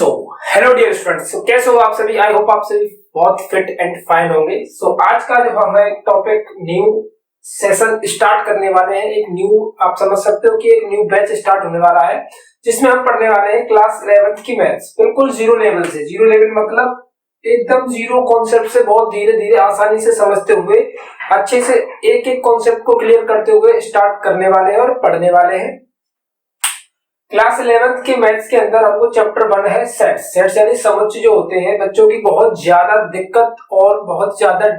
So hello dear students, कैसे हो आप सभी। आई होप आप सभी बहुत फिट एंड फाइन होंगे। आज का जो हम एक टॉपिक न्यू सेशन स्टार्ट करने वाले हैं, एक न्यू आप समझ सकते हो कि एक न्यू बैच स्टार्ट होने वाला है जिसमें हम पढ़ने वाले हैं क्लास 11th की मैथ्स, बिल्कुल जीरो लेवल से। जीरो लेवल मतलब एकदम जीरो कॉन्सेप्ट से बहुत धीरे धीरे आसानी से समझते हुए अच्छे से एक एक कॉन्सेप्ट को क्लियर करते हुए स्टार्ट करने वाले हैं और पढ़ने वाले हैं। क्लास 11th के मैथ्स के अंदर हमको चैप्टर 1 है सेट्स। सेट्स यानी समुच्चय जो होते हैं, बच्चों की बहुत ज्यादा दिक्कत और बहुत ज्यादा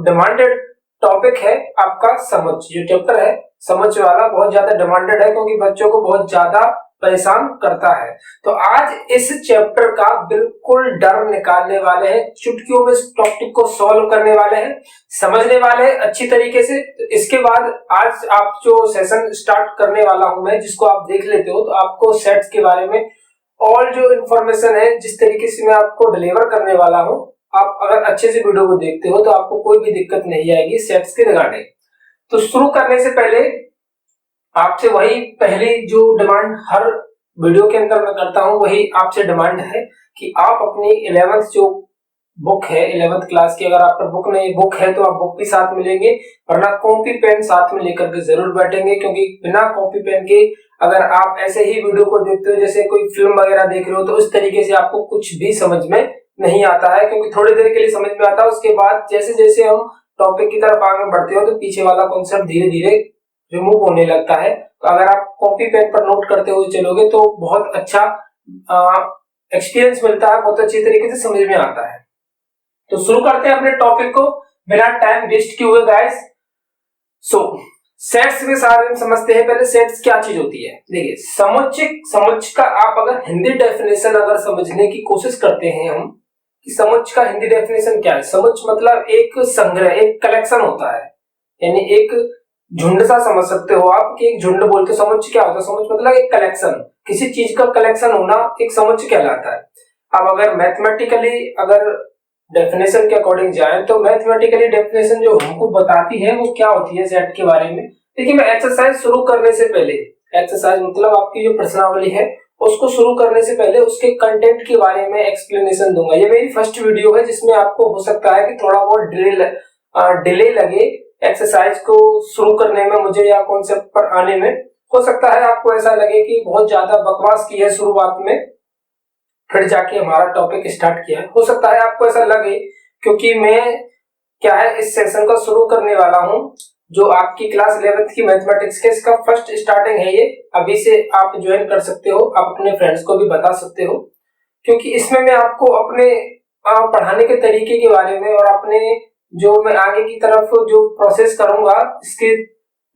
डिमांडेड टॉपिक है आपका समुच्चय। जो चैप्टर है समुच्चय वाला बहुत ज्यादा डिमांडेड है क्योंकि बच्चों को बहुत ज्यादा परेशान करता है। तो आज इस चैप्टर का बिल्कुल डर निकालने वाले हैं, चुटकियों में इस टॉपिक को सॉल्व करने वाले हैं, समझने वाले हैं अच्छी तरीके से। तो इसके बाद आज आप जो सेशन स्टार्ट करने वाला हूं मैं, जिसको आप देख लेते हो, तो आपको सेट्स के बारे में और जो इन्फॉर्मेशन है जिस तरीके से मैं आपको डिलीवर करने वाला हूं, आप अगर अच्छे से वीडियो को देखते हो तो आपको कोई भी दिक्कत नहीं आएगी सेट्स के रिगार्डिंग। तो शुरू करने से पहले आपसे वही पहली जो डिमांड हर वीडियो के अंदर मैं करता हूं, वही आपसे डिमांड है कि आप अपनी 11th जो बुक है 11th क्लास की, अगर आपका बुक नहीं बुक है तो आप बुक भी साथ में लेंगे, वरना कॉपी पेन साथ में लेकर के जरूर बैठेंगे। क्योंकि बिना कॉपी पेन के अगर आप ऐसे ही वीडियो को देखते हो जैसे कोई फिल्म वगैरह देख रहे हो, तो उस तरीके से आपको कुछ भी समझ में नहीं आता है। क्योंकि थोड़ी देर के लिए समझ में आता है, उसके बाद जैसे जैसे हम टॉपिक की तरफ आगे बढ़ते हो तो पीछे वाला कॉन्सेप्ट धीरे धीरे रिमूव होने लगता है। तो अगर आप कॉपी पेन पर नोट करते हुए चलोगे तो बहुत अच्छा एक्सपीरियंस मिलता है, बहुत अच्छी तरीके से समझ में आता है। तो शुरू करते हैं अपने टॉपिक को बिना टाइम वेस्ट किए हुए गाइस। सेट्स के सारे में समझते हैं पहले सेट्स क्या चीज होती है। देखिए समुच्चय का आप अगर हिंदी डेफिनेशन अगर समझने की कोशिश करते हैं हम कि समुच्चय का हिंदी डेफिनेशन क्या है। समुच्चय मतलब एक संग्रह, एक कलेक्शन होता है, यानी एक झुंड सा समझ सकते हो आप कि एक झुंड बोलते। समुच्चय क्या होता है? समुच्चय मतलब एक कलेक्शन, किसी चीज का कलेक्शन होना एक समुच्चय कहलाता है। अब अगर मैथमेटिकली अगर डेफिनेशन के अकॉर्डिंग जाए तो मैथमेटिकली डेफिनेशन जो हमको बताती है वो क्या होती है सेट के बारे में। देखिए मैं एक्सरसाइज शुरू करने से पहले, एक्सरसाइज मतलब आपकी जो प्रश्नावली है उसको शुरू करने से पहले उसके कंटेंट के बारे में एक्सप्लेनेशन दूंगा। ये मेरी फर्स्ट वीडियो है जिसमें आपको हो सकता है कि थोड़ा बहुत डिले लगे एक्सरसाइज को शुरू करने में मुझे या कॉन्सेप्ट पर आने में। हो सकता है आपको ऐसा लगे कि बहुत ज्यादा बकवास की है शुरुआत में, फिर जाके हमारा टॉपिक स्टार्ट किया है। हो सकता है आपको ऐसा लगे क्योंकि मैं क्या है इस सेशन का शुरू करने वाला हूं जो आपकी क्लास 11th की मैथमेटिक्स के, इसका फर्स्ट स्टार्टिंग है ये। अभी से आप ज्वाइन कर सकते हो, आप अपने फ्रेंड्स को भी बता सकते हो, क्योंकि इसमें मैं आपको अपने पढ़ाने के तरीके के बारे में और अपने जो मैं आगे की तरफ जो प्रोसेस करूंगा इसके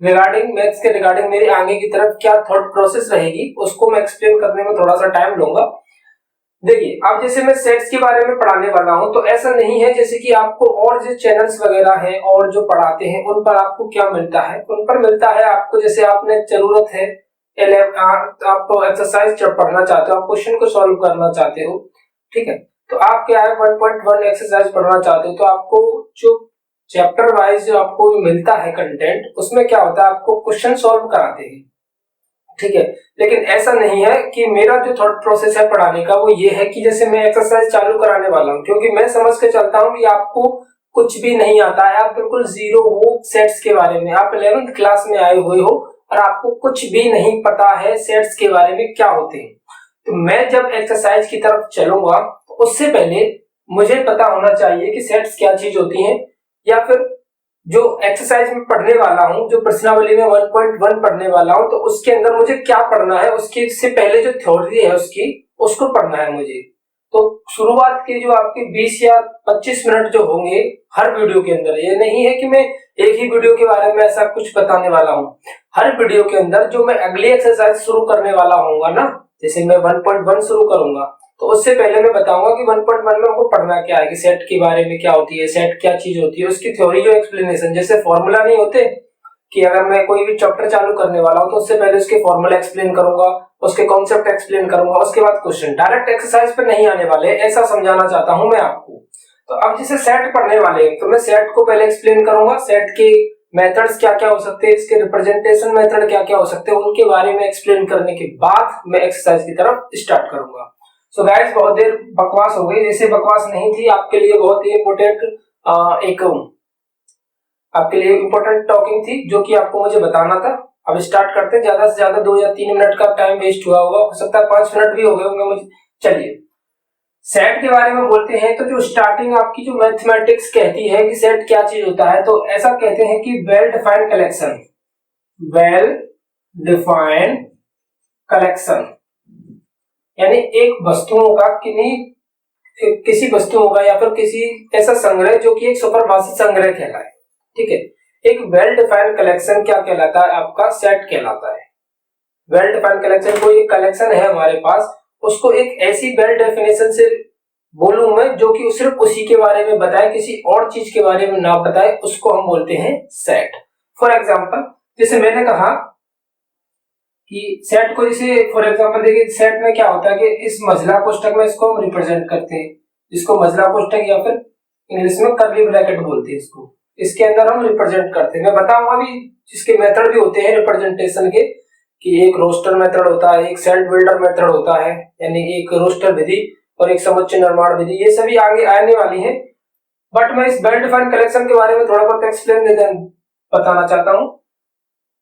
रिगार्डिंग, मैथ्स के रिगार्डिंग मेरी आगे की तरफ क्या थॉट प्रोसेस रहेगी उसको मैं एक्सप्लेन करने में थोड़ा सा टाइम लूंगा। देखिए अब जैसे मैं सेट्स के बारे में पढ़ाने वाला हूं तो ऐसा नहीं है जैसे कि आपको और जो चैनल्स वगैरह हैं और जो पढ़ाते हैं उन पर आपको क्या मिलता है। उन पर मिलता है आपको, जैसे आपने जरूरत है आप एक्सरसाइज जब पढ़ना चाहते हो, आप क्वेश्चन को सॉल्व करना चाहते हो, ठीक है, तो आप क्या है 1.1 एक्सरसाइज पढ़ना चाहते हो तो आपको जो चैप्टर वाइज जो आपको मिलता है कंटेंट, उसमें क्या होता है आपको क्वेश्चन सॉल्व कराते हैं, ठीक है। लेकिन ऐसा नहीं है कि मेरा जो थॉट प्रोसेस है पढ़ाने का वो ये है कि जैसे मैं एक्सरसाइज चालू कराने वाला हूं, क्योंकि मैं समझ के चलता हूं कि आपको कुछ भी नहीं आता है, आप बिल्कुल जीरो हो सेट्स के बारे में, आप 11th क्लास में आए हुए हो और आपको कुछ भी नहीं पता है सेट्स के बारे में क्या होते हैं। तो मैं जब एक्सरसाइज की तरफ चलूंगा तो उससे पहले मुझे पता होना चाहिए कि सेट्स क्या चीज होती है, या फिर जो एक्सरसाइज में पढ़ने वाला हूं, जो प्रश्नावली में 1.1 पढ़ने वाला हूं, तो उसके अंदर मुझे क्या पढ़ना है, उसके से पहले जो थ्योरी है उसकी उसको पढ़ना है मुझे। तो शुरुआत के जो आपके 20 या 25 मिनट जो होंगे हर वीडियो के अंदर, ये नहीं है कि मैं एक ही वीडियो के बारे में ऐसा कुछ बताने वाला हूं। हर वीडियो के अंदर जो मैं अगली एक्सरसाइज शुरू करने वाला हूँ ना, जैसे मैं 1.1 शुरू करूंगा तो उससे पहले मैं बताऊंगा कि 1.1 में हमको पढ़ना क्या है, कि सेट के बारे में क्या होती है, सेट क्या चीज होती है, उसकी थ्योरी जो एक्सप्लेनेशन, जैसे फॉर्मूला नहीं होते कि अगर मैं कोई भी चैप्टर चालू करने वाला हूं तो उससे पहले उसके फॉर्मूला एक्सप्लेन करूंगा, उसके कॉन्सेप्ट एक्सप्लेन करूंगा, उसके बाद क्वेश्चन। डायरेक्ट एक्सरसाइज पे नहीं आने वाले, ऐसा समझाना चाहता हूं मैं आपको। तो अब जैसे सेट पढ़ने वाले हैं तो मैं सेट को पहले एक्सप्लेन करूंगा, सेट के मेथड्स क्या क्या हो सकते हैं, इसके रिप्रेजेंटेशन मेथड क्या क्या हो सकते हैं, उनके बारे में एक्सप्लेन करने के बाद मैं एक्सरसाइज की तरफ स्टार्ट करूंगा। सो गाइस बहुत देर बकवास हो गई, जैसे बकवास नहीं थी, आपके लिए बहुत ही इम्पोर्टेंट एक आपके लिए इम्पोर्टेंट टॉकिंग थी जो कि आपको मुझे बताना था। अब स्टार्ट करते हैं। ज्यादा से ज्यादा 2 या 3 मिनट का टाइम वेस्ट हुआ होगा, हो सकता है 5 मिनट भी हो गए होंगे मुझे। चलिए सेट के बारे में बोलते हैं। तो जो स्टार्टिंग आपकी जो मैथमेटिक्स कहती है कि सेट क्या चीज होता है, तो ऐसा कहते हैं कि well defined collection, well defined collection यानी एक वस्तुओं का किसी वस्तुओं का या फिर किसी ऐसा संग्रह जो कि एक सुपरभाषित संग्रह कहलाए। ठीक है, एक वेल डिफाइंड कलेक्शन क्या कहलाता है? आपका सेट कहलाता है। वेल डिफाइंड कलेक्शन कोई एक कलेक्शन है हमारे पास, उसको एक ऐसी वेल डेफिनेशन से बोलूं मैं जो कि सिर्फ उसी के बारे में बताए, किसी और चीज के बारे में ना बताए, उसको हम बोलते हैं सेट। फॉर एग्जाम्पल जैसे मैंने कहा कि सेट को, जैसे फॉर एग्जांपल देखिए सेट में क्या होता है कि इस मझला कोष्ठक में इसको हम रिप्रेजेंट करते हैं, जिसको मझला कोष्ठक या फिर इंग्लिश में कर्ली ब्रैकेट बोलते हैं इसको, इसके अंदर हम रिप्रेजेंट करते हैं। मैं बताऊंगा भी जिसके मेथड भी होते हैं रिप्रेजेंटेशन के, कि एक रोस्टर मेथड होता है, एक सेट बिल्डर मेथड होता है, यानी एक रोस्टर विधि और एक समुच्चय निर्माण विधि, ये सभी आगे आने वाली है। बट मैं इस वेल डिफाइंड कलेक्शन के बारे में थोड़ा बहुत एक्सप्लेन बताना चाहता हूँ।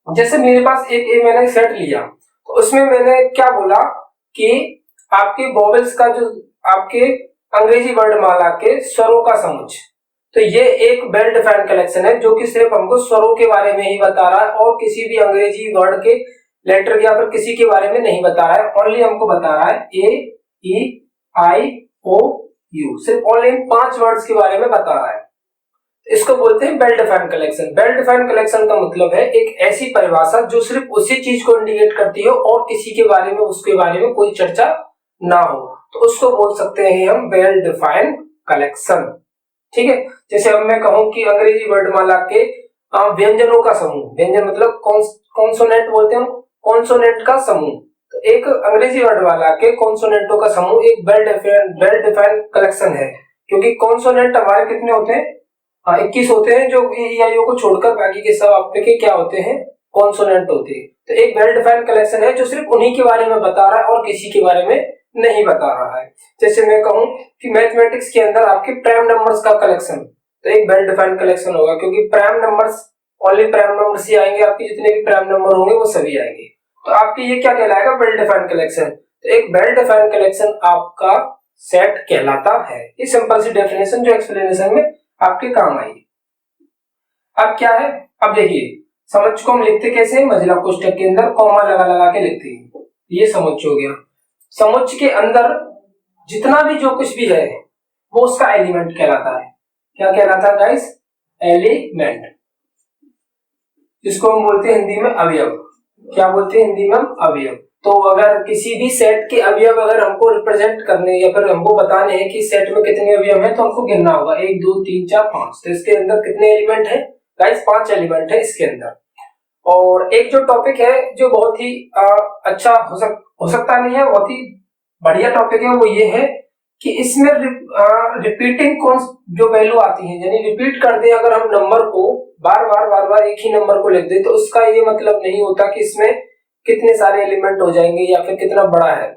जैसे मेरे पास एक मैंने सेट लिया, तो उसमें मैंने क्या बोला कि आपके वोवेल्स का जो आपके अंग्रेजी वर्णमाला के स्वरों का समुच्चय, तो ये एक वेल डिफाइंड कलेक्शन है जो कि सिर्फ हमको स्वरों के बारे में ही बता रहा है और किसी भी अंग्रेजी वर्ड के लेटर या फिर किसी के बारे में नहीं बता रहा है। ओनली हमको बता रहा है ए ई आई ओ यू, सिर्फ ओनली 5 वर्ड्स के बारे में बता रहा है। इसको बोलते हैं well defined collection. Well defined collection का मतलब है एक ऐसी परिभाषा जो सिर्फ उसी चीज को इंडिकेट करती हो और किसी के बारे में उसके बारे में कोई चर्चा ना हो, तो उसको बोल सकते हैं हम वेल डिफाइंड कलेक्शन। ठीक है, जैसे अब मैं कहूं कि अंग्रेजी वर्णमाला के व्यंजनों का समूह, व्यंजन मतलब कॉन्सोनेंट बोलते हैं, कॉन्सोनेंट का समूह, तो एक अंग्रेजी वर्णमाला के कॉन्सोनेंटों का समूह एक वेल डिफाइंड कलेक्शन है। क्योंकि कॉन्सोनेंट हमारे कितने होते हैं? 21 होते हैं, जो ई को छोड़कर बाकी के सब आपके क्या होते हैं? कॉन्सोनेंट होते हैं। तो एक वेल डिफाइंड कलेक्शन है जो सिर्फ उन्हीं के बारे में बता रहा है और किसी के बारे में नहीं बता रहा है। जैसे मैं कहूं कि मैथमेटिक्स के अंदर आपके प्राइम नंबर्स का कलेक्शन, तो एक वेल डिफाइंड कलेक्शन होगा, क्योंकि prime numbers only prime numbers ही आएंगे, आपके जितने भी प्राइम नंबर होंगे वो सभी आएंगे। तो आपके ये क्या कहलाएगा? Well defined collection. तो एक वेल डिफाइंड कलेक्शन आपका सेट कहलाता है। ये सिंपल सी डेफिनेशन जो एक्सप्लेनेशन में आपके काम आई। अब क्या है? अब देखिए समुच्चय को हम लिखते कैसे हैं? मझला कोष्ठक के अंदर कॉमा लगा लगा के लिखते हैं। ये समुच्चय हो गया। समुच्चय के अंदर जितना भी जो कुछ भी है वो उसका एलिमेंट कहलाता है। क्या कहलाता है गाइस? एलिमेंट, जिसको हम बोलते हैं हिंदी में अवयव। क्या बोलते हैं हिंदी में? अवयव। तो अगर किसी भी सेट के अवयव अगर हमको रिप्रेजेंट करने या फिर हमको बताने हैं कि सेट में कितने अवयव हैं, तो हमको गिनना होगा 1 2 3 4 5। तो इसके अंदर कितने एलिमेंट हैं गाइस? 5 एलिमेंट है इसके अंदर। और एक जो टॉपिक है जो बहुत ही अच्छा हो सकता नहीं है, बहुत ही बढ़िया टॉपिक है, वो ये है कि इसमें रिपीटिंग कौन जो वैल्यू आती है, यानी रिपीट कर दे अगर हम नंबर को बार बार एक ही नंबर को लिख दे, तो उसका ये मतलब नहीं होता कि इसमें कितने सारे एलिमेंट हो जाएंगे या फिर कितना बड़ा है।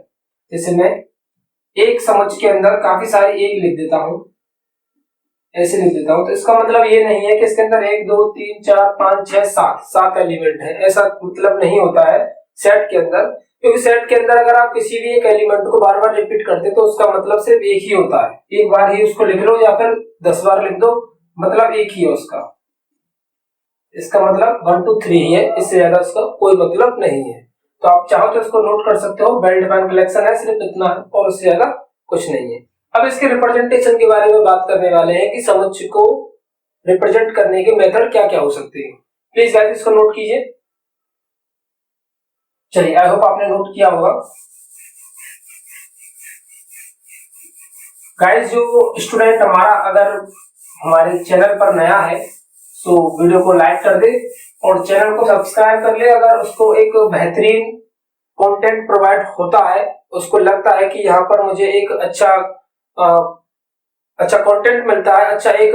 जैसे मैं एक समुच्चय के अंदर काफी सारे एक लिख देता हूं, ऐसे लिख देता हूं, तो इसका मतलब ये नहीं है कि इसके अंदर 1 2 3 4 5 6 7 एलिमेंट है, ऐसा मतलब नहीं होता है सेट के अंदर। क्योंकि सेट के अंदर अगर आप किसी भी एक एलिमेंट को बार बार रिपीट करते तो उसका मतलब सिर्फ एक ही होता है। एक बार ही उसको लिख लो या फिर 10 बार लिख दो, मतलब एक ही है उसका। इसका मतलब 1 2 3 ही है, इससे ज्यादा उसका कोई मतलब नहीं है। तो आप चाहो तो इसको नोट कर सकते हो, वेल डिफाइंड कलेक्शन है, सिर्फ इतना है और उससे ज्यादा कुछ नहीं है। अब इसके रिप्रेजेंटेशन के बारे में बात करने वाले हैं कि समुच्चय को रिप्रेजेंट करने के मेथड क्या क्या हो सकते हैं। प्लीज गाइस इसको नोट कीजिए। चलिए, आई होप आपने नोट किया होगा। गाइस जो स्टूडेंट हमारा अगर हमारे चैनल पर नया है तो वीडियो को लाइक कर दे और चैनल को सब्सक्राइब कर ले। अगर उसको एक बेहतरीन कंटेंट प्रोवाइड होता है, उसको लगता है कि यहाँ पर मुझे एक अच्छा कंटेंट मिलता है, अच्छा एक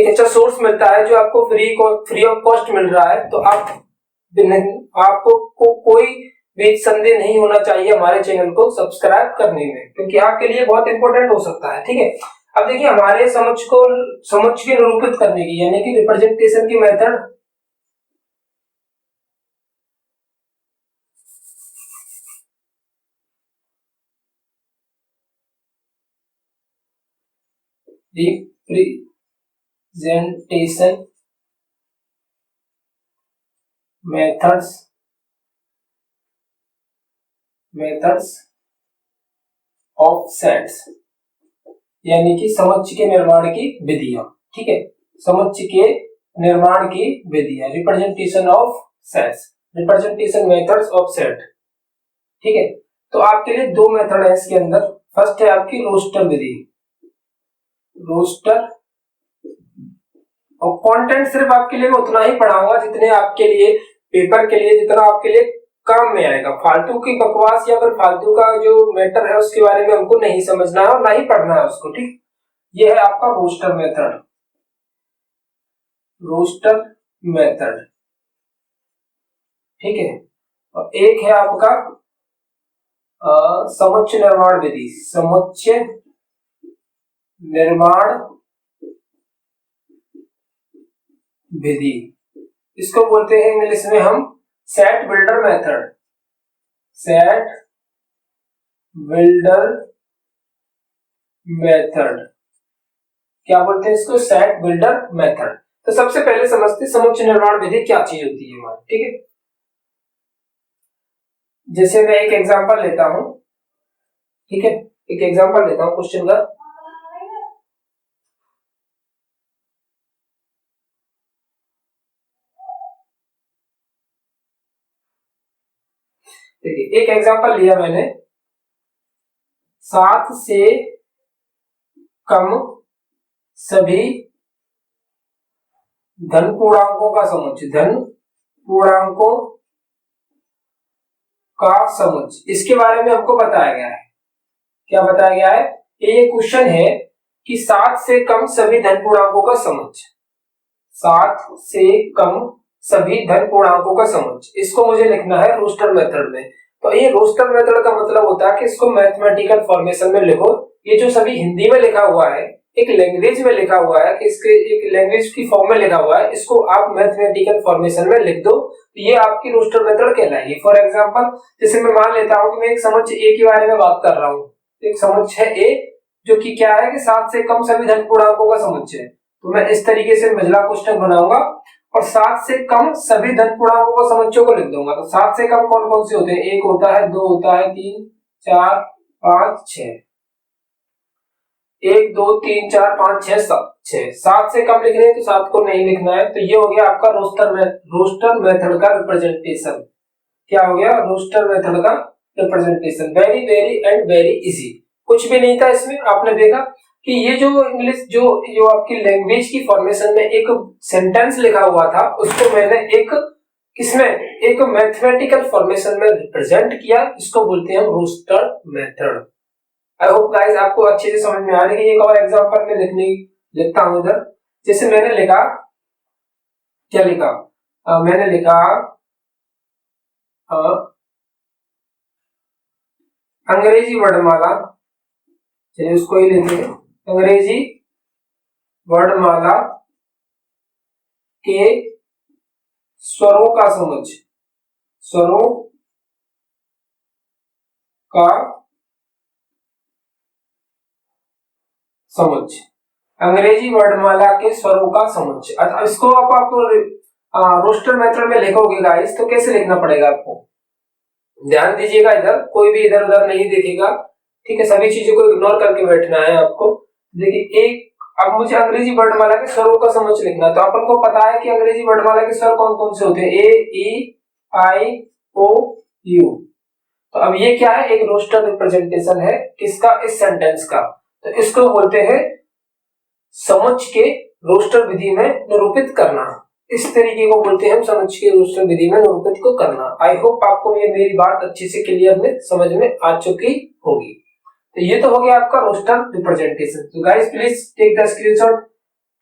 अच्छा सोर्स मिलता है जो आपको फ्री ऑफ कॉस्ट मिल रहा है, तो आपको कोई बीच संदेह नहीं होना चाहिए हमारे चैनल को सब्सक्राइब करने में, क्योंकि आपके लिए बहुत इंपॉर्टेंट हो सकता है। ठीक है, अब देखिए हमारे समुच्चय के निरूपित करने की यानी कि रिप्रेजेंटेशन की method representation methods of sets यानी कि समुच्चय के निर्माण की विधियां। ठीक है, समुच्चय के निर्माण की विधियां, representation of sets, representation methods of set. ठीक है, तो आपके लिए दो मेथड है इसके अंदर। फर्स्ट है आपकी रोस्टर विधि, रोस्टर, और कंटेंट सिर्फ आपके लिए उतना ही पढ़ाऊंगा जितने आपके लिए पेपर के लिए जितना आपके लिए काम में आएगा। फालतू की बकवास या फिर फालतू का जो मैटर है उसके बारे में हमको नहीं समझना है और ना ही पढ़ना है उसको। ठीक, ये है आपका रोस्टर मेथड, रोस्टर मेथड। ठीक है, और एक है आपका समुच्चय निर्माण विधि, समुच्चय निर्माण विधि, इसको बोलते हैं इंग्लिश में हम set builder method, set builder method. क्या बोलते हैं इसको? Set builder method. तो सबसे पहले समझते हैं समुच्चय निर्माण विधि क्या चीज होती है हमारी। ठीक है, जैसे मैं एक एग्जांपल लेता हूं। ठीक है, एक एग्जांपल लेता हूं क्वेश्चन का। देखिए एक एग्जांपल लिया मैंने, 7 से कम सभी धन पूर्णांकों का समुच्चय, धन पूर्णांकों का समुच्चय, इसके बारे में हमको बताया गया है। क्या बताया गया है? ये क्वेश्चन है कि 7 से कम सभी धन पूर्णांकों का समुच्चय, 7 से कम सभी धन पूर्णांकों का समुच्चय, इसको मुझे लिखना है रोस्टर मेथड में। तो ये रोस्टर मेथड का मतलब होता है कि इसको मैथमेटिकल फॉर्मेशन में लिखो। ये जो सभी हिंदी में लिखा हुआ है, एक लैंग्वेज में लिखा हुआ है, इसके एक लैंग्वेज की फॉर्म में लिखा हुआ है, इसको आप मैथमेटिकल फॉर्मेशन में लिख दो, तो ये आपकी रोस्टर मेथड कहलाएगी। फॉर एग्जांपल, जैसे मैं मान लेता हूं कि मैं एक समुच्चय ए के बारे में बात कर रहा हूं। एक समुच्चय है ए जो कि क्या है कि 7 से कम सभी धन पूर्णांकों का समुच्चय है। तो मैं इस तरीके से महिला क्वेश्चन बनाऊंगा और 7 से कम सभी धन पूर्णांकों का समुच्चय को लिख दूंगा। तो 7 से कम कौन कौन से होते हैं? 1 होता है, 2 होता है, 3, 4, 5, 6, 1, 2, 3, 4, 5, 6, 7, 7 से कम लिखने हैं तो 7 को नहीं लिखना है। तो ये हो गया आपका रोस्टर मेथड का रिप्रेजेंटेशन। क्या हो गया? रोस्टर मेथड का representation. Very very and very easy, कुछ भी नहीं था इसमें। आपने देखा कि ये जो इंग्लिश जो आपकी लैंग्वेज की फॉर्मेशन में एक सेंटेंस लिखा हुआ था, उसको मैंने एक मैथमेटिकल फॉर्मेशन में रिप्रेजेंट किया। इसको बोलते हैं roster method. I hope guys आपको अच्छे से समझ में आ रही है। एक और एग्जांपल में लिखता हूं इधर। जैसे मैंने लिखा, क्या लिखा? मैंने लिखा अंग्रेजी वर्णमाला, चलिए उसको ही लेते हैं। अंग्रेजी वर्णमाला के स्वरों का समुच्चय, स्वरों का समुच्चय, अंग्रेजी वर्णमाला के स्वरों का समुच्चय। अच्छा, इसको आप रोस्टर मेथड में लिखोगे गाइस, तो कैसे लिखना पड़ेगा आपको? ध्यान दीजिएगा, इधर कोई भी इधर उधर नहीं देखेगा। ठीक है, सभी चीजों को इग्नोर करके बैठना है आपको। देखिए अब मुझे अंग्रेजी वर्णमाला के स्वरों का समुच्चय लिखना है। तो अपन को पता है कि अंग्रेजी वर्णमाला के स्वर कौन कौन से होते हैं? ए, ई, आई, ओ, यू। तो अब ये क्या है? एक रोस्टर रिप्रेजेंटेशन है किसका? इस सेंटेंस का। तो इसको बोलते हैं समुच्चय के रोस्टर विधि में निरूपित करना। इस तरीके को बोलते हैं हम समुच्चय के रोस्टर विधि में निरूपित को करना। आई होप आपको ये मेरी बात अच्छे से क्लियर में समझ में आ चुकी होगी। तो ये तो हो गया आपका रोस्टर रिप्रेजेंटेशन। तो guys please take the screenshot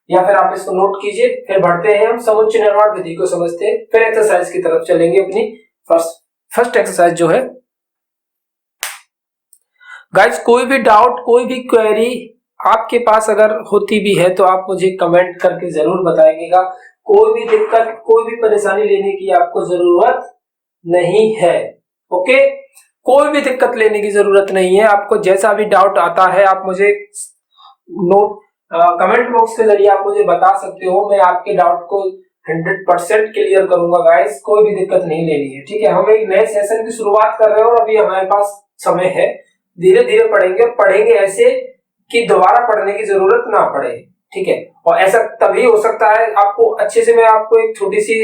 या फिर आप इसको नोट कीजिए। फिर बढ़ते हैं हम समुच्चय निर्माण विधि को समझते हैं, फिर एक्सरसाइज की तरफ चलेंगे अपनी फर्स्ट फर्स्ट एक्सरसाइज जो है गाइस, कोई भी डाउट, कोई भी क्वेरी आपके पास अगर होती भी है तो आप मुझे कमेंट करके जरूर बताइएगा। कोई भी दिक्कत, कोई भी परेशानी लेने की आपको जरूरत नहीं है। ओके, कोई भी दिक्कत लेने की जरूरत नहीं है। आपको जैसा भी डाउट आता है आप मुझे नोट कमेंट बॉक्स के जरिए आप मुझे बता सकते हो। मैं आपके डाउट को 100% क्लियर करूंगा गाइस। कोई भी दिक्कत नहीं लेनी है, ठीक है। हम एक नए सेशन की शुरुआत कर रहे हैं और अभी हमारे पास समय है। धीरे धीरे पढ़ेंगे, पढ़ेंगे ऐसे कि दोबारा पढ़ने की जरूरत ना पड़े, ठीक है। और ऐसा तभी हो सकता है आपको अच्छे से। मैं आपको एक छोटी सी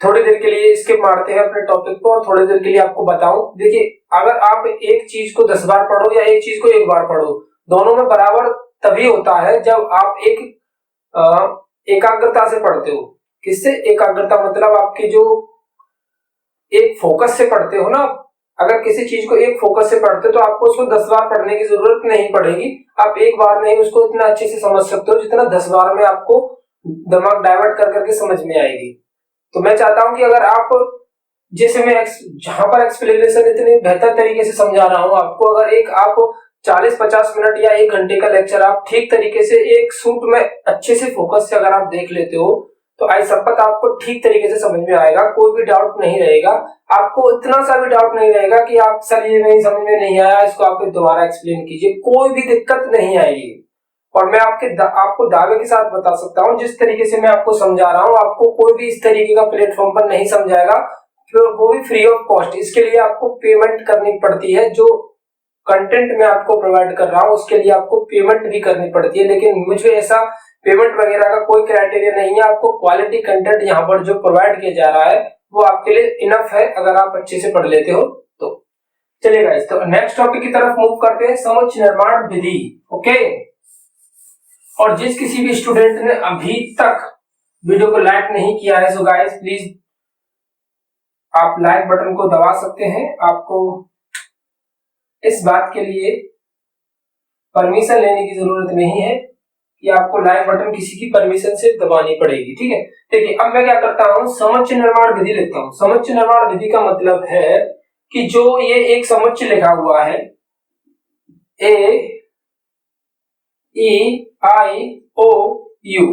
थोड़ी देर के लिए स्किप मारते हैं अपने टॉपिक को और थोड़ी देर के लिए आपको बताऊं। देखिए, अगर आप एक चीज को 10 बार पढ़ो या एक चीज को एक बार पढ़ो, दोनों में बराबर तभी होता है जब आप एक एकाग्रता से पढ़ते हो। किससे एकाग्रता? मतलब आपकी जो एक फोकस से पढ़ते हो ना। अगर किसी चीज को एक फोकस से पढ़ते हो तो आपको उसको 10 बार पढ़ने की जरूरत नहीं पड़ेगी। आप एक बार में ही उसको इतना अच्छे से समझ सकते हो जितना 10 बार में आपको दिमाग डाइवर्ट कर करके समझ में आएगी। तो मैं चाहता हूं कि अगर आप, जैसे मैं जहां पर एक्सप्लेनेशन इतने बेहतर तरीके से समझा रहा हूं आपको, अगर एक आप 40-50 मिनट या 1 घंटे का लेक्चर आप ठीक तरीके से एक सूट में अच्छे से फोकस से अगर आप देख लेते हो तो आई शपथ आपको ठीक तरीके से समझ में आएगा। कोई भी डाउट नहीं रहेगा। आपको इतना सा भी डाउट नहीं रहेगा कि आप सर ये नहीं समझ में नहीं आया, इसको आप दोबारा एक्सप्लेन कीजिए। कोई भी दिक्कत नहीं आएगी। और मैं आपको दावे के साथ बता सकता हूं, जिस तरीके से मैं आपको समझा रहा हूं आपको कोई भी इस तरीके का प्लेटफॉर्म पर नहीं समझाएगा, वो भी फ्री ऑफ कॉस्ट। इसके लिए आपको पेमेंट करनी पड़ती है। जो कंटेंट मैं आपको प्रोवाइड कर रहा हूं उसके लिए आपको पेमेंट भी करनी पड़ती है, लेकिन मुझे ऐसा पेमेंट वगैरह का कोई क्राइटेरिया नहीं है। आपको क्वालिटी कंटेंट यहाँ पर जो प्रोवाइड किया जा रहा है वो आपके लिए इनफ है अगर आप अच्छे से पढ़ लेते हो तो। चलिए गाइस, तो नेक्स्ट टॉपिक की तरफ मूव करते हैं, समुच्चय निर्माण विधि। ओके, और जिस किसी भी स्टूडेंट ने अभी तक वीडियो को लाइक नहीं किया है सो गाइस प्लीज आप लाइक बटन को दबा सकते हैं। आपको इस बात के लिए परमिशन लेने की जरूरत नहीं है कि आपको लाइक बटन किसी की परमिशन से दबानी पड़ेगी, ठीक है। देखिए, अब मैं क्या करता हूं, समुच्चय निर्माण विधि लिखता हूं। समुच्चय निर्माण विधि का मतलब है कि जो ये एक समुच्चय लिखा हुआ है ए ई आई ओ यू,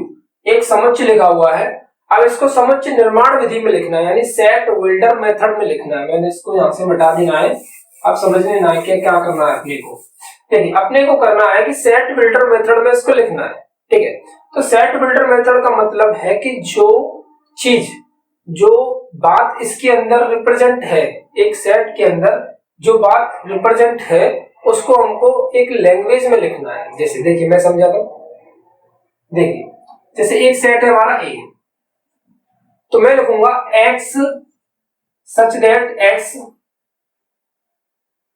एक समुच्चय लिखा हुआ है। अब इसको समुच्चय निर्माण विधि में लिखना है, यानी सेट विल्डर मेथड में लिखना है। मैंने इसको यहां से मिटा देना है। आप समझने ना क्या क्या करना है अपने को। देखिए, अपने को करना है कि सेट बिल्डर मेथड में इसको लिखना है, ठीक है। तो सेट बिल्डर मेथड का मतलब है कि जो चीज, जो बात इसके अंदर रिप्रेजेंट है, एक सेट के अंदर जो बात रिप्रेजेंट है उसको हमको एक लैंग्वेज में लिखना है। जैसे देखिए मैं समझाता हूं। देखिए, जैसे एक सेट है हमारा ए, तो मैं लिखूंगा एक्स सच दैट एक्स,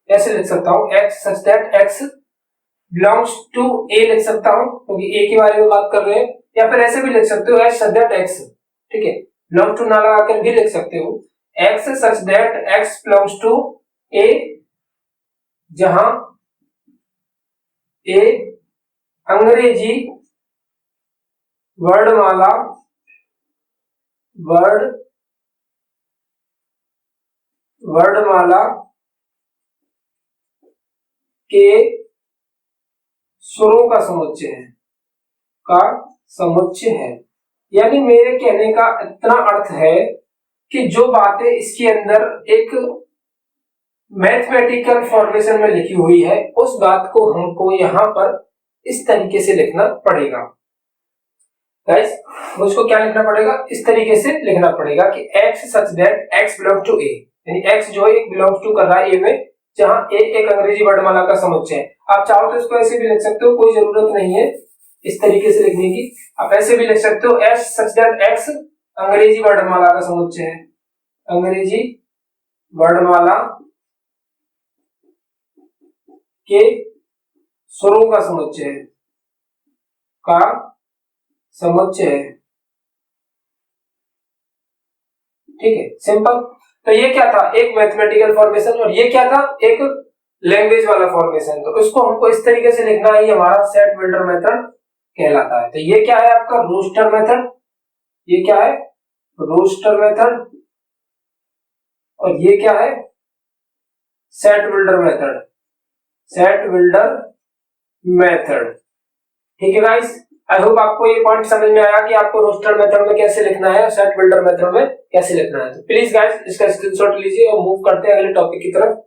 ऐसे लिख सकता हूं x such that x belongs to a लिख सकता हूं क्योंकि ए के बारे में बात कर रहे हैं। या फिर ऐसे भी लिख सकते हो एक्स सच दैट एक्स, ठीक है, बिलोंग टू ना लगाकर भी लिख सकते हो x such that x belongs to a, जहां ए अंग्रेजी वर्णमाला के स्वरों का समुच्चय है। यानी मेरे कहने का इतना अर्थ है कि जो बातें इसके अंदर एक मैथमेटिकल फॉर्मेशन में लिखी हुई है उस बात को हमको यहाँ पर इस तरीके से लिखना पड़ेगा। गाइस, उसको क्या लिखना पड़ेगा? इस तरीके से लिखना पड़ेगा कि x such that x belongs to a, यानी x जो है बिलोंग्स टू कर रहा है a में, जहां a एक अंग्रेजी वर्णमाला का समुच्चय है। आप चाहो तो इसको ऐसे भी लिख सकते हो, कोई जरूरत नहीं है इस तरीके से लिखने की। आप ऐसे भी लिख सकते हो x सच दैट x अंग्रेजी वर्णमाला का समुच्चय है, अंग्रेजी वर्णमाला के स्वरों का समुच्चय है, ठीक है, सिंपल। तो ये क्या था? एक मैथमेटिकल फॉर्मेशन, और ये क्या था? एक लैंग्वेज वाला फॉर्मेशन। तो इसको हमको इस तरीके से लिखना है, ये हमारा सेट बिल्डर मेथड कहलाता है। तो ये क्या है आपका? Roster method. ये क्या है? Roster method. और ये क्या है, set builder method, set builder method. ठीक है गाइस, आई होप आपको ये पॉइंट समझ में आया कि आपको रोस्टर मेथड में कैसे लिखना है और सेट बिल्डर मेथड में कैसे लिखना है। तो प्लीज गाइस इसका स्क्रीनशॉट लीजिए और मूव करते हैं अगले टॉपिक की तरफ।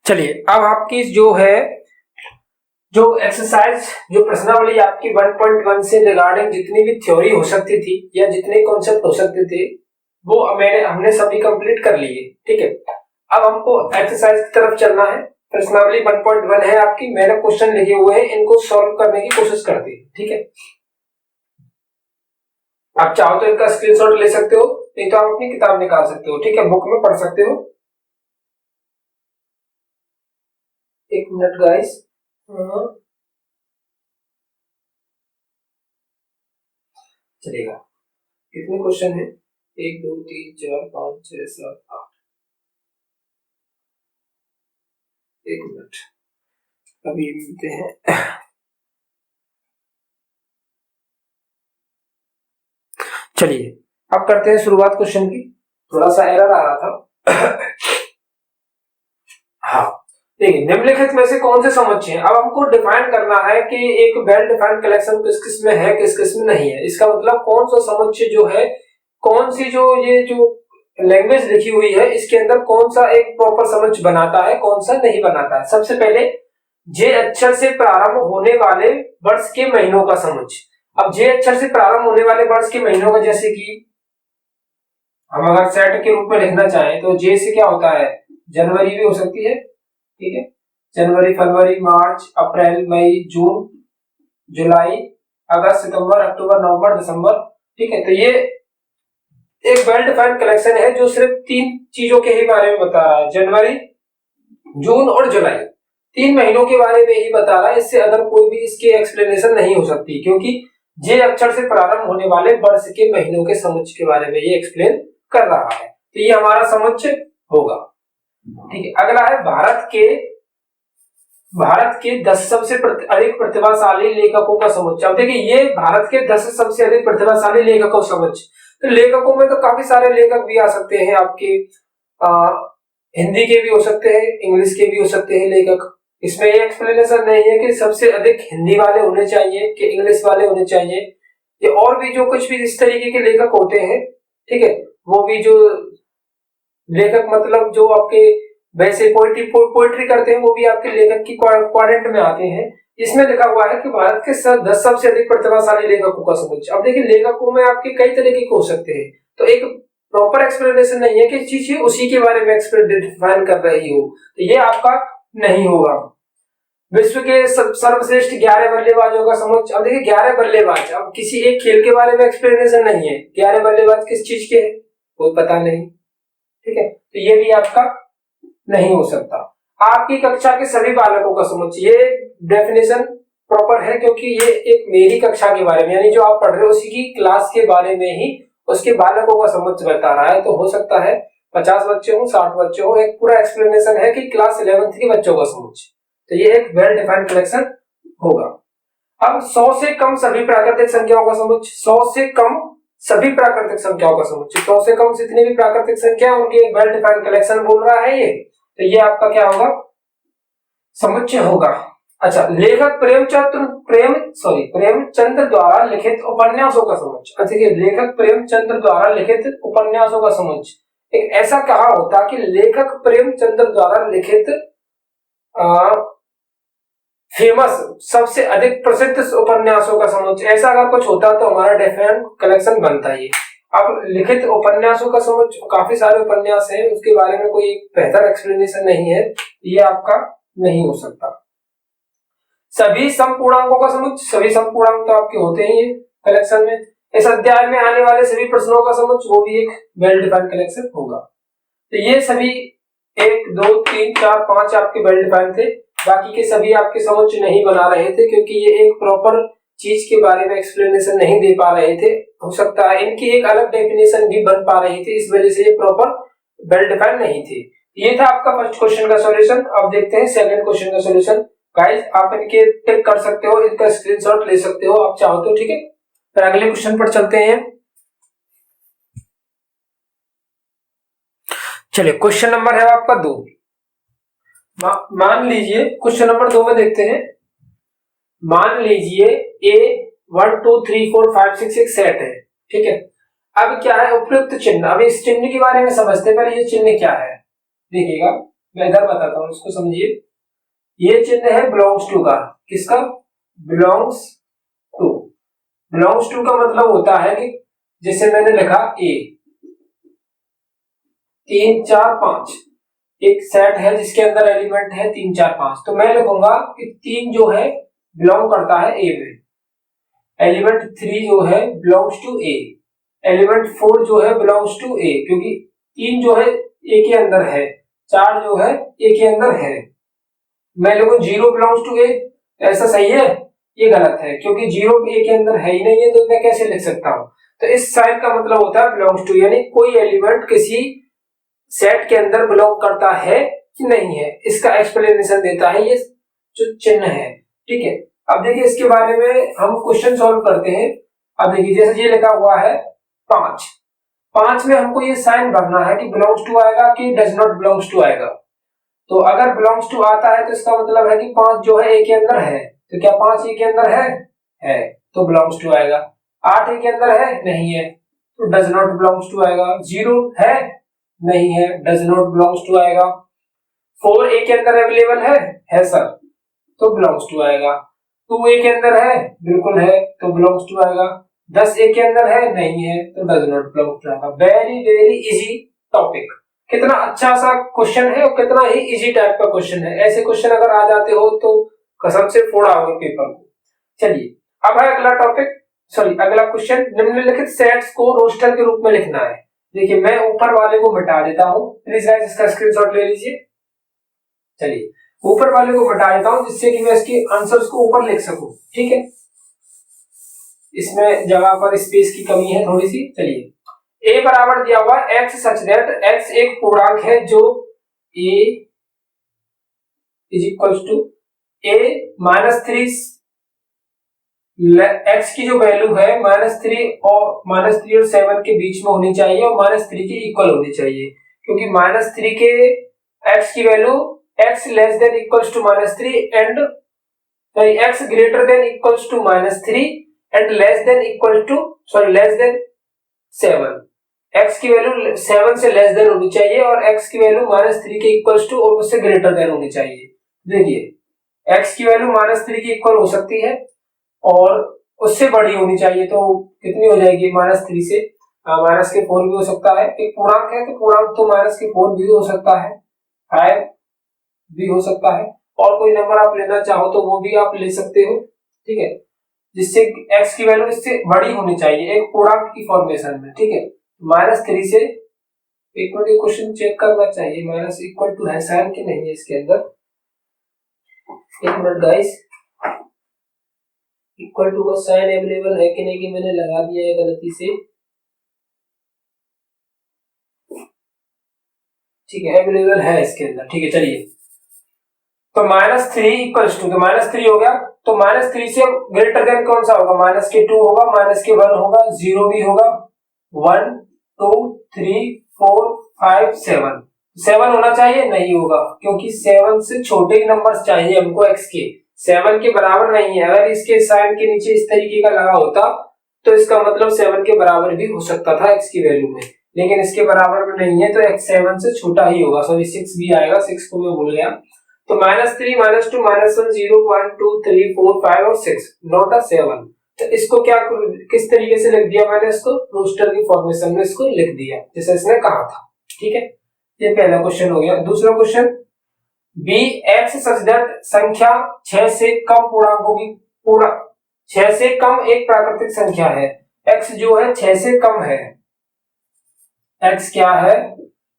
चलिए अब आपकी जो है जो एक्सरसाइज, जो प्रश्नावली आपकी 1.1 से रिगार्डिंग जितनी भी थ्योरी हो सकती थी या जितने कॉन्सेप्ट हो सकते थे वो हमने सभी कंप्लीट कर लिए। ठीक है, अब हमको एक्सरसाइज की तरफ चलना है। प्रश्नावली 1.1 है आपकी, मैंने क्वेश्चन लिखे हुए हैं, इनको सॉल्व करने की कोशिश करते हैं। ठीक है, आप चाहो तो इनका स्क्रीनशॉट ले सकते हो, नहीं तो आप अपनी किताब निकाल सकते हो। ठीक है, बुक में पढ़ सकते हो। एक मिनट गाइस, चलेगा। कितने क्वेश्चन है, 1 2 3 4 5 6 7 8। एक मिनट अभी मिलते हैं। चलिए अब करते हैं शुरुआत क्वेश्चन की। थोड़ा सा एरर आ रहा था। हाँ देखिए, निम्नलिखित में से कौन से समुच्चय हैं। अब हमको डिफाइन करना है कि एक वेल डिफाइंड कलेक्शन किस किस में है, किस किस में नहीं है। इसका मतलब कौन सा समुच्चय जो है, कौन सी जो ये जो लैंग्वेज लिखी हुई है इसके अंदर कौन सा एक प्रॉपर समुच्चय बनाता है, कौन सा नहीं बनाता है। सबसे पहले जे अक्षर से प्रारंभ होने वाले वर्ष के महीनों का समुच्चय। अब जे अक्षर से प्रारंभ होने वाले वर्ष के महीनों का, जैसे कि हम अगर सेट के रूप में लिखना चाहें तो जे से क्या होता है, जनवरी भी हो सकती है। ठीक है, जनवरी फरवरी मार्च अप्रैल मई जून जुलाई अगस्त सितंबर अक्टूबर नवंबर दिसंबर। ठीक है, तो ये एक वेल डिफाइंड कलेक्शन है जो सिर्फ 3 चीजों के ही बारे में बता रहा है, जनवरी जून और जुलाई, 3 महीनों के बारे में ही बता रहा है। इससे अदर कोई भी इसकी एक्सप्लेनेशन नहीं हो सकती, क्योंकि जे अक्षर से प्रारंभ होने वाले वर्ष के महीनों के समुच्चय के बारे में ये एक्सप्लेन कर रहा है। तो ये हमारा समुच्चय होगा। ठीक है, अगला है भारत के 10 सबसे अधिक प्रतिभाशाली लेखकों का समुच्चय। अब देखिए, ये भारत के 10 सबसे अधिक प्रतिभाशाली लेखकों समुच्चय। तो लेखकों में तो काफी सारे लेखक भी आ सकते हैं आपके, हिंदी के भी हो सकते हैं, इंग्लिश के भी हो सकते हैं लेखक। इसमें ये एक्सप्लेनेशन नहीं है कि सबसे अधिक हिंदी वाले होने चाहिए कि इंग्लिश वाले होने चाहिए। ये और भी जो कुछ भी इस तरीके के लेखक होते हैं, ठीक है, वो भी जो लेखक मतलब जो आपके वैसे पोइट्री करते हैं वो भी आपके लेखक की क्वाड्रेंट में आते हैं। इसमें लिखा हुआ है कि भारत के 10 सबसे अधिक प्रतिभाशाली लेखकों का समुच्चय। अब देखिए, लेखकों में आपके कई तरीके के हो सकते हैं, तो एक प्रॉपर एक्सप्लेनेशन नहीं है कि चीज उसी के बारे में डिफाइन कर रही हो, तो ये आपका नहीं होगा। विश्व के सर्वश्रेष्ठ 11 बल्लेबाजों का समुच्चय। अब देखिए 11 बल्लेबाज, अब किसी एक खेल के बारे में एक्सप्लेनेशन नहीं है, 11 बल्लेबाज किस चीज के है कोई पता नहीं। ठीक है, तो ये भी आपका नहीं हो सकता। आपकी कक्षा के सभी बालकों का समुच्चय, ये डेफिनेशन प्रॉपर है क्योंकि ये एक मेरी कक्षा के बारे में, यानी जो आप पढ़ रहे हो उसी की क्लास के बारे में ही उसके बालकों का समुच्चय बता रहा है। तो हो सकता है 50 बच्चे हो, 60 बच्चे हो, एक पूरा एक्सप्लेनेशन है कि क्लास 11th के बच्चों का समुच्चय। तो ये एक वेल डिफाइंड कलेक्शन होगा। अब 100 से कम सभी प्राकृतिक संख्याओं का समुच्चय, 100 से कम सभी प्राकृतिक संख्याओं का समुच्चय, 100 से कम जितनी भी प्राकृतिक संख्या उनकी एक वेल डिफाइंड कलेक्शन बोल रहा है ये। तो ये आपका क्या होगा, समुच्चय होगा। अच्छा, लेखक प्रेमचंद्र द्वारा लिखित उपन्यासों का समुच्चय। अच्छा, लेखक प्रेमचंद्र द्वारा लिखित उपन्यासों का समुच्चय। एक ऐसा कहा होता कि लेखक प्रेमचंद्र द्वारा लिखित फेमस सबसे अधिक प्रसिद्ध उपन्यासों का समुच्चय, ऐसा अगर कुछ होता तो हमारा डेफिनेट कलेक्शन बनता ही। अब लिखित उपन्यासों का समुच्चय, काफी सारे उपन्यास हैं, उसके बारे में कोई बेहतर एक्सप्लेनेशन नहीं है, ये आपका नहीं हो सकता। सभी समपूर्णांकों का समुच्चय, सभी समपूर्णांक तो आपके होते ही हैं कलेक्शन में। इस अध्याय में आने वाले सभी प्रश्नों का समुच्चय, वो भी एक वेल डिफाइंड कलेक्शन होगा। तो ये सभी 1 2 3 4 5 आपके वेल डिफाइंड थे, बाकी के सभी आपके समुच्चय नहीं बना रहे थे क्योंकि ये एक प्रॉपर चीज के बारे में एक्सप्लेनेशन नहीं दे पा रहे थे। हो सकता है इनकी एक अलग डेफिनेशन भी बन पा रही थी, इस वजह से ये प्रॉपर वेल डिफाइंड नहीं थी। ये था आपका फर्स्ट क्वेश्चन का सॉल्यूशन। अब देखते हैं सेकंड क्वेश्चन का सॉल्यूशन। गाइस आप इनके टिक कर सकते हो, इनका स्क्रीनशॉट ले सकते हो आप चाहो तो, ठीक है। फिर अगले क्वेश्चन पर चलते हैं। चलिए क्वेश्चन नंबर है आपका 2। मान लीजिए क्वेश्चन नंबर 2 में देखते हैं। मान लीजिए ए 1 2 3 4 5 6 एक सेट है, ठीक है। अब क्या है उपयुक्त चिन्ह। अब इस चिन्ह के बारे में समझते हैं, पहले ये चिन्ह क्या है देखिएगा, मैं इधर बताता हूँ इसको, समझिए। ये चिन्ह है बिलोंग्स टू का। किसका? Belongs to. बिलोंग्स टू का मतलब होता है कि जैसे मैंने लिखा ए 3 4 5, एक सेट है जिसके अंदर एलिमेंट है 3 4 5, तो मैं लिखूंगा कि 3 जो है बिलोंग करता है ए में, एलिमेंट 3 जो है बिलोंग्स टू ए, एलिमेंट 4 जो है बिलोंग्स टू ए, क्योंकि 3 जो है ए के अंदर है, 4 जो है ए के अंदर है। मैं लिखूं 0 बिलोंग्स टू ए, ऐसा सही है? ये गलत है, क्योंकि 0 ए के अंदर है ही नहीं है, तो मैं कैसे लिख सकता हूं? तो इस साइन का मतलब होता है बिलोंग्स टू, यानी कोई एलिमेंट किसी सेट के अंदर बिलोंग करता है कि नहीं है, इसका एक्सप्लेनेशन देता है ये जो चिन्ह है, ठीक है। अब देखिए इसके बारे में हम क्वेश्चन सॉल्व करते हैं। अब देखिए जैसे ये लिखा हुआ है 5, 5 में हमको ये साइन भरना है कि बिलोंग्स टू आएगा कि डज नॉट बिलोंग्स टू आएगा। तो अगर बिलोंग्स टू आता है तो इसका मतलब है कि 5 जो है ए के अंदर है, तो क्या 5 ए के अंदर है तो बिलोंग्स टू आएगा। 8 ए के अंदर है, नहीं है, तो डज नॉट बिलोंग्स टू आएगा। 0 है, नहीं है, डज नॉट बिलोंग्स टू आएगा। 4 ए के अंदर अवेलेबल है सर, तो बिलोंग्स टू आएगा। 2 ए के अंदर है, बिल्कुल है, तो बिलोंग्स टू आएगा। 10 ए के अंदर है, नहीं है, तो डज नॉट बिलोंग टू आएगा। Very very easy topic. कितना अच्छा सा क्वेश्चन है और कितना ही इजी टाइप का क्वेश्चन है। ऐसे क्वेश्चन अगर आ जाते हो तो कसम से फोड़ा होगा पेपर को। चलिए अब है अगला टॉपिक, सॉरी अगला क्वेश्चन। निम्नलिखित सेट्स को रोस्टर के रूप में लिखना है। देखिए मैं ऊपर वाले को मिटा देता हूं, प्लीज गाइस इसका स्क्रीनशॉट ले लीजिए। चलिए ऊपर वाले को मिटा देता हूं जिससे कि मैं इसके आंसर्स को ऊपर लिख सकूं, ठीक है। इसमें जगह पर स्पेस की कमी है थोड़ी सी। चलिए ए बराबर दिया हुआ एक्स सच दैट एक्स एक पूर्णांक है जो a is equal to a -3, x की जो वैल्यू है -3 और 7 के बीच में होनी चाहिए और -3 के इक्वल होनी चाहिए, क्योंकि -3 के एक्स की value x less than equals to -3 and x greater than equals to -3 and less than equal to less than 7। X की वैल्यू 7 से लेस देन होनी चाहिए और एक्स की वैल्यू -3 के इक्वल्स टू और उससे ग्रेटर देन होनी चाहिए। देखिए एक्स की वैल्यू -3 के इक्वल हो सकती है और उससे बड़ी होनी चाहिए, तो कितनी हो जाएगी? -3 से -4 भी हो सकता है। एक पूर्णांक है तो पूर्णांक तो -4 भी हो सकता है, 5 भी हो सकता है, और कोई नंबर आप लेना चाहो तो वो भी आप ले सकते हो, ठीक है, जिससे x की वैल्यू इससे बड़ी होनी चाहिए एक पूर्णांक की फॉर्मेशन में, ठीक है। -3 से एक मिनट ये क्वेश्चन चेक करना चाहिए माइनस इक्वल टू है साइन कि नहीं है इसके अंदर। एक मिनट गाइस, इक्वल टू का साइन अवेलेबल है कि नहीं कि मैंने लगा दिया है गलती से। ठीक है अवेलेबल है इसके अंदर, ठीक है। चलिए तो -3 इक्वल्स टू, तो -3 हो गया, तो -3 से ग्रेटर देन कौन सा होगा? -2 होगा, -1 होगा, 0 भी होगा, 1 2 3 4 5 7 7 होना चाहिए, नहीं होगा, क्योंकि 7 से छोटे नंबर्स चाहिए हमको x के, 7 के बराबर नहीं है। अगर इसके साइन के नीचे इस तरीके का लगा होता तो इसका मतलब 7 के बराबर भी हो सकता था x की वैल्यू में, लेकिन इसके बराबर में नहीं है तो x 7 से छोटा ही होगा, सॉरी 6 भी आएगा, 6 को मैं भूल गया। तो -3 -2 -1 0 1 2 3 4 5 और 6 नॉट अ 7। तो इसको क्या किस तरीके से लिख दिया मैंने? इसको रोस्टर की फॉर्मेशन में इसको लिख दिया जैसे इसने कहा था, ठीक है। ये पहला क्वेश्चन हो गया। दूसरा question, B x such that संख्या 6 से कम पूर्णांकों की 6 से कम एक प्राकृतिक संख्या है। x जो है 6 से कम है, x क्या है?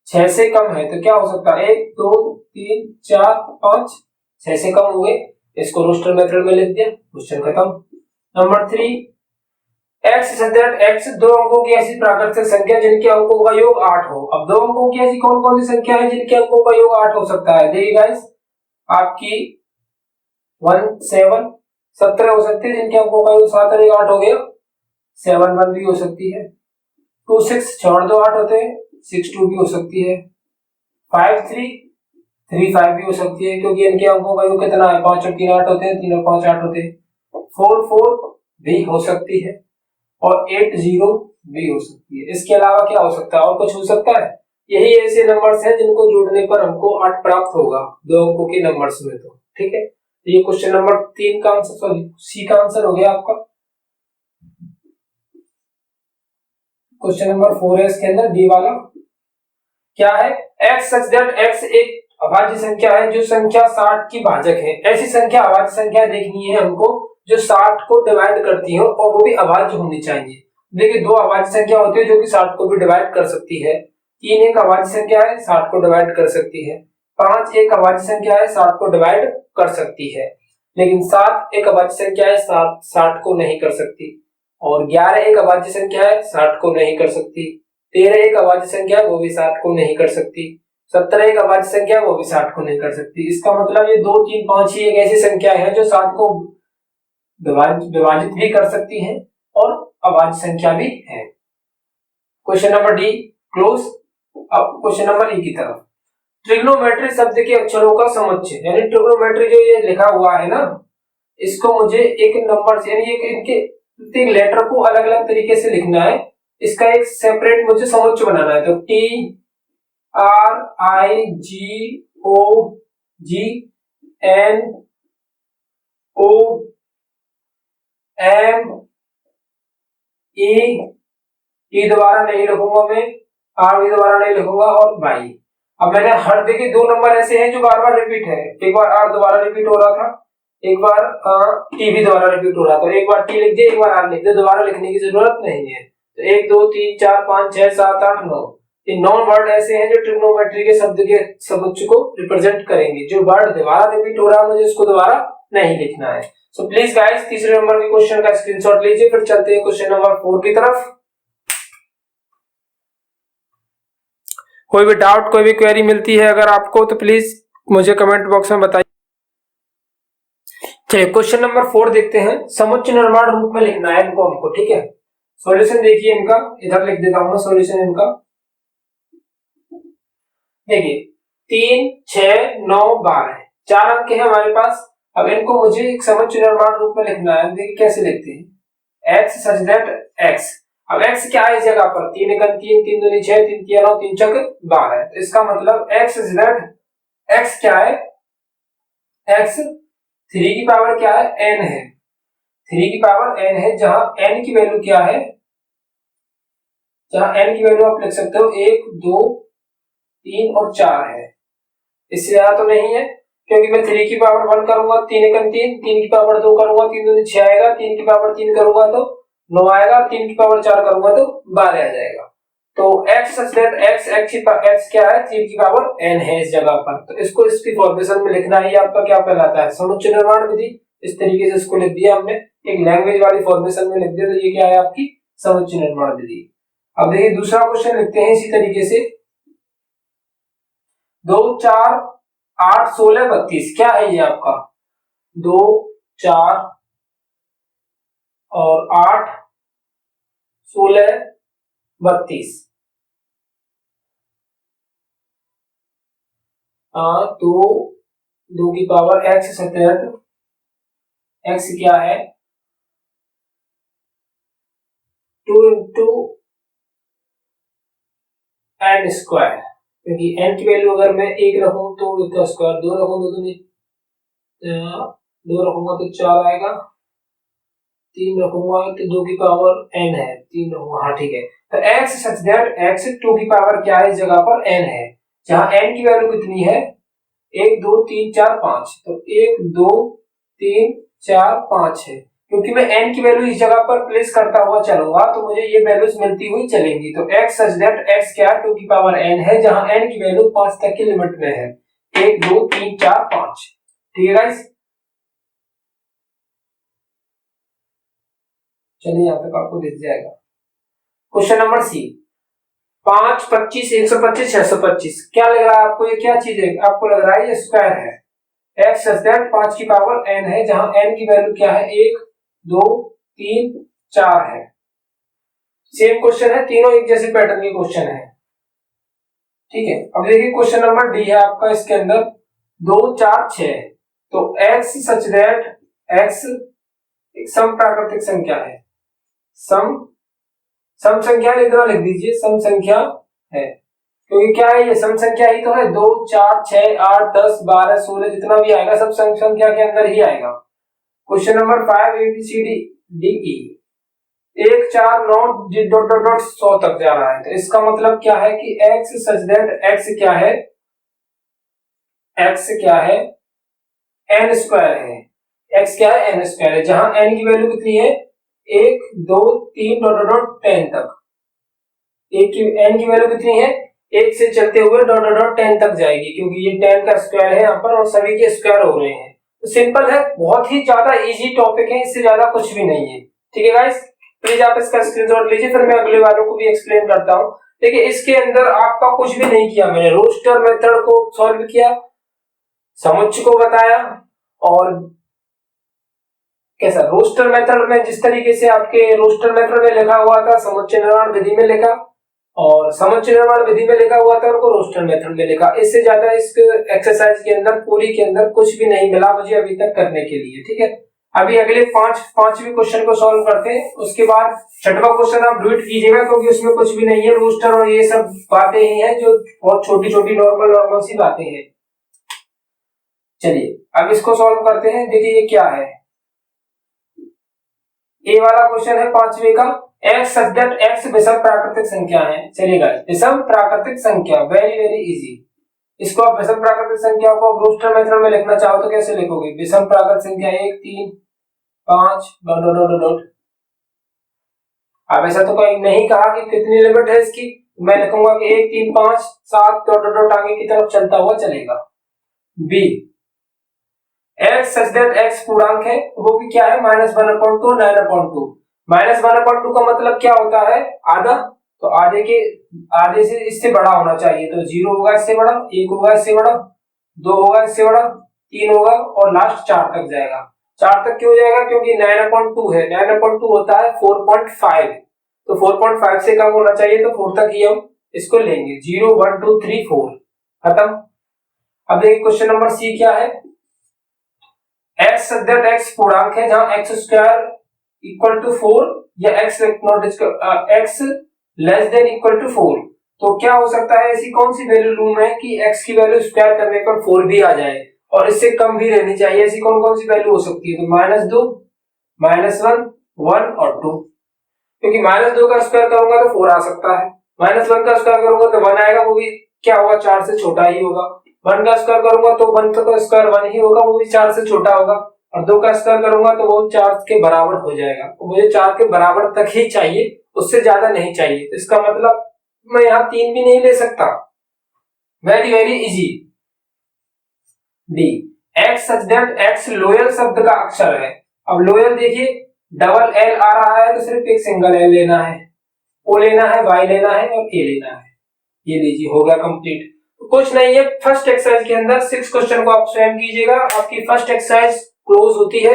6 से कम है, तो क्या हो सकता है? 1 2 3 4 5, 6 से कम हुए, इसको रोस्टर मेथड में लिख दिया, क्वेश्चन खत्म। Number 3, x such that x दो अंकों की ऐसी प्राकृतिक संख्या जिनके अंकों का योग 8 हो। अब दो अंकों की ऐसी कौन कौन सी संख्या है जिनके अंकों का योग 8 हो सकता है? देखिए गाइस, आपकी 1 7 17 हो सकती है जिनके अंकों का योग 7 और 8 हो गया। 7 1 भी हो सकती है। 2 6 6 और 2 8 होते हैं। 6 2 भी हो सकती है। 5 3 3 5 भी हो सकती है क्योंकि इनके अंकों का योग कितना है? 5 और 3 8 होते हैं। 3 और 5 8 होते हैं। 4 4 भी हो सकती है और 8 0 भी हो सकती है। इसके अलावा क्या हो सकता है? और कुछ हो सकता है? यही ऐसे नंबर्स हैं जिनको जोड़ने पर हमको 8 प्राप्त होगा दो अंकों के नंबर्स में। तो ठीक है, ये क्वेश्चन नंबर 3 का आंसर, सॉरी सी का आंसर हो गया आपका। क्वेश्चन नंबर 4 है इसके अंदर, डी वाला क्या है? x सच दैट x एक अभाज्य संख्या है जो संख्या 60 की भाजक है। ऐसी संख्या अभाज्य संख्या देखनी है हमको जो 60 को डिवाइड करती हो और वो भी अभाज्य होनी चाहिए। देखिए, दो अभाज्य संख्या होती है जो कि 60 को भी डिवाइड कर सकती है। 3 एक अभाज्य संख्या है, 60 को डिवाइड कर सकती है। 5 एक अभाज्य संख्या है, 60 को डिवाइड कर सकती है। लेकिन 7 एक अभाज्य संख्या है, 60 को नहीं कर सकती। और 11 एक अभाज्य संख्या है, 60 को नहीं कर सकती। 13 एक अभाज्य संख्या है, वो भी 60 को नहीं कर सकती। 17 एक अभाज्य संख्या है, वो भी 60 को नहीं कर सकती। इसका मतलब ये 2 3 5 ही एक ऐसी संख्या है जो 60 को विभाजित भी कर सकती हैं और अभाज्य संख्या भी है। Question number D close. अब क्वेश्चन नंबर ई की तरफ, ट्रिग्नोमेट्री शब्द के अक्षरों का समुच्चय, यानी ट्रिग्नोमेट्री जो ये लिखा हुआ है ना, इसको मुझे एक नंबर से, यानी इनके प्रत्येक लेटर को अलग अलग तरीके से लिखना है। इसका एक सेपरेट मुझे समुच्चय बनाना है। तो T R I G O N O M E ई दोबारा नहीं लिखूंगा मैं, आर भी दोबारा नहीं लिखूंगा, और बाई। अब मैंने हर देखिए दो नंबर ऐसे हैं जो बार बार रिपीट है। एक बार आर दोबारा रिपीट हो रहा था, एक बार टी भी दोबारा रिपीट हो रहा था। एक बार टी लिख दिया, एक बार आर लिख दिया, दोबारा लिखने की जरूरत नहीं है। तो 1 2 3 4 5 6 7 8 9, ये 9 वर्ड ऐसे हैं जो ट्रिग्नोमेट्री के शब्द के समुच्चय को रिप्रेजेंट करेंगे। जो वर्ड दोबारा रिपीट हो रहा है मुझे उसको दोबारा नहीं लिखना है। सो प्लीज गाइस, तीसरे नंबर के क्वेश्चन का स्क्रीनशॉट लीजिए। फिर चलते हैं क्वेश्चन नंबर 4 की तरफ। कोई भी डाउट, कोई भी क्वेरी मिलती है अगर आपको तो प्लीज मुझे कमेंट बॉक्स में बताइए। चलिए क्वेश्चन नंबर 4 देखते हैं। समुच्चय निर्माण रूप में लिखना है इनको हमको, ठीक है। सॉल्यूशन देखिए इनका, इधर लिख देता हूं मैं सॉल्यूशन इनका। देखिए 3 6 9 12 चार अंक है हमारे पास। अब इनको मुझे एक समुच्चय निर्माण रूप में लिखना है। देखिए कैसे लिखते हैं, x सच दैट x। अब x क्या है इस जगह पर? 3 1 3 3 2 6 3 3 9 3 6 12। तो इसका मतलब x सच दैट x क्या है? x 3 की पावर क्या है? n है। 3 की पावर n है, जहां n की वैल्यू क्या है? जहां n की वैल्यू आप लिख सकते हो 1 2 3 और 4 है। इससे ज्यादा तो नहीं है, क्योंकि मैं 3 की पावर 1 करूंगा 3 1 3, 3 की पावर 2 करूंगा 3 2 6 आएगा, 3 की पावर 3 करूंगा तो 9 आएगा, 3 की पावर 4 करूंगा तो 12 आ जाएगा। तो x सच दैट x क्या है? 3 की पावर n है इस जगह पर। तो इसको इसकी फॉर्मेशन में लिखना है। ये आपका क्या कहलाता है? समुच्चय निर्माण विधि। इस तरीके से इसको लिख दिया हमने, एक लैंग्वेज वाली फॉर्मेशन में लिख दिया। तो ये क्या है? आपकी समुच्चय निर्माण विधि। अब देखिए दूसरा क्वेश्चन लिखते हैं इसी तरीके से। 2 4 8 16 32 क्या है ये आपका? 2 4 और 8 16 32। तो 2 की पावर x सतहठ, x क्या है? 2 इंटू एन स्क्वायर, क्योंकि n की वैल्यू अगर मैं 1 रखूं तो इसका स्क्वायर 2 रखूं तो 2 रखूंगा तो 4 आएगा, 3 रखूंगा तो 2 की पावर n है, 3 रखूंगा, हाँ ठीक है। तो x सच दैट x 2 की पावर क्या है? इस जगह पर n है, जहां n की वैल्यू कितनी है? 1 2 3 4 5। तो 1 2 3 4 5 है। क्योंकि मैं n की वैल्यू इस जगह पर प्लेस करता हुआ चलूंगा तो मुझे ये वैल्यूज मिलती हुई चलेंगी। तो x सच दैट x क्या? 2 की पावर n है, जहां n की वैल्यू 5 तक की लिमिट में है। 1 2 3 4 5, ठीक है गाइस। चलिए यहाँ तक आपको दिख जाएगा। क्वेश्चन नंबर सी, 5, 25, 125, 625 क्या लग रहा है आपको, ये क्या चीज है? आपको लग रहा है ये स्क्वायर है। x सच दैट 5 की पावर n है, जहां n की वैल्यू क्या है, 1, 2, 3, 4 है। सेम क्वेश्चन है, तीनों एक जैसे पैटर्न के क्वेश्चन है। ठीक है, अब देखिए क्वेश्चन नंबर डी है आपका, इसके अंदर 2, 4, 6। तो x सच दैट x एक सम प्राकृतिक संख्या है, सम संख्या इधर लिख दीजिए, सम संख्या है, क्योंकि क्या है ये सम संख्या ही तो है। 2, 4, 6, 8, 10, 12, 16 जितना भी आएगा सब सम संख्या के अंदर ही आएगा। Question number 5 ABCD DE 1, 4, 9 dot dot dot 100 तक जा रहा है। तो इसका मतलब क्या है कि x सच दैट x क्या है, x क्या है, n स्क्वायर है। x क्या है, n स्क्वायर है, जहां n की वैल्यू कितनी है, 1, 2, 3 डॉट डॉट डॉट 10 तक। एक की n की वैल्यू कितनी है, 1 से चलते हुए डॉट डॉट डॉट 10 तक जाएगी, क्योंकि ये 10 का स्क्वायर है यहाँ पर और सभी के स्क्वायर हो रहे हैं। तो सिंपल है, बहुत ही ज्यादा इजी टॉपिक है, इससे ज्यादा कुछ भी नहीं है। ठीक है गाइस, प्लीज आप इसका स्क्रीनशॉट लीजिए, फिर मैं अगले वालों को भी एक्सप्लेन करता हूँ। देखिए इसके अंदर आपका कुछ भी नहीं किया मैंने, रोस्टर मेथड को सॉल्व किया, समुच्चय को बताया, और कैसा रोस्टर मेथड में जिस तरीके से आपके रोस्टर मेथड में लिखा हुआ था समुच्चय निर्माण विधि में लिखा, और समुच्चय निर्माण विधि में लिखा हुआ था उनको रोस्टर मेथड में लिखा। इससे ज्यादा इस एक्सरसाइज के अंदर पूरी के अंदर कुछ भी नहीं मिला मुझे अभी तक करने के लिए। ठीक है, अभी अगले पांचवी क्वेश्चन को सॉल्व करते हैं, उसके बाद छठवां क्वेश्चन आप डू इट कीजिएगा, क्योंकि उसमें कुछ भी नहीं है, रोस्टर और ये सब बातें ही हैं जो बहुत छोटी छोटी नॉर्मल सी बातें हैं। चलिए अब इसको सॉल्व करते हैं। देखिए ये क्या है, ए वाला क्वेश्चन है पांचवे का, x सच दैट x विषम प्राकृतिक संख्या है। चलिए गाइस, विषम प्राकृतिक संख्या वेरी वेरी इजी। इसको आप विषम प्राकृतिक संख्या को रोस्टर मेथड में लिखना चाहो तो कैसे लिखोगे, विषम प्राकृतिक संख्या 1, 3, 5 डॉट डॉट डॉट डॉट। अब ऐसा तो कोई नहीं कहा कि कितनी लिमिट है इसकी, मैं लिखूंगा कि 1, 3, 5, 7 डॉट डॉट डॉट आगे की तरफ चलता हुआ चलेगा। B x such that x पूर्णांक है, वो भी क्या है, -1/2 9/2। -1/2 का मतलब क्या होता है, आधा, तो आधे से इससे बड़ा होना चाहिए, तो 0 होगा इससे बड़ा, 1 होगा इससे बड़ा, 2 होगा इससे बड़ा, 3 होगा और लास्ट 4 तक जाएगा। 4 तक क्यों जाएगा, क्योंकि 9/2 है, 9/2 होता है 4.5, तो 4.5 से कम होना चाहिए, तो 4 तक ही हम इसको लेंगे। 0 1 2 3 4 खत्म। अब देखिए क्वेश्चन नंबर सी क्या है, x सच दैट x पूर्णांक है, जहां x स्क्वायर इक्वल टू 4 या x not x less than equal to 4। तो क्या हो सकता है, ऐसी कौन सी वैल्यू लूं मैं कि x की वैल्यू स्क्वायर करने पर 4 भी आ जाए और इससे कम भी रहनी चाहिए, ऐसी कौन कौन सी वैल्यू हो सकती है, तो -2, -1, 1 और 2। क्योंकि -2 का स्क्वायर करूंगा तो 4 आ सकता है, -1 का स्क्वायर करूंगा तो 1 आएगा, वो भी क्या होगा, 4 से छोटा ही होगा। 1 का स्क्वायर करूंगा तो 1 का स्क्वायर 1 ही होगा, वो भी 4 से छोटा होगा, और 2 का स्क्वायर करूंगा तो वो 4 के बराबर हो जाएगा। तो मुझे 4 के बराबर तक ही चाहिए, उससे ज्यादा नहीं चाहिए। तो इसका मतलब मैं यहाँ 3 भी नहीं ले सकता। Very very easy. D x such that x lower शब्द का अक्षर है। अब लोअर देखिए डबल एल आ रहा है तो सिर्फ एक सिंगल एल लेना है, ओ लेना है, वाई लेना है और ए लेना है। ये लीजिए हो गया कंप्लीट। कुछ नहीं है, फर्स्ट एक्सरसाइज के अंदर 6 क्वेश्चन को आप स्वयं कीजिएगा, आपकी फर्स्ट एक्सरसाइज क्लोज होती है।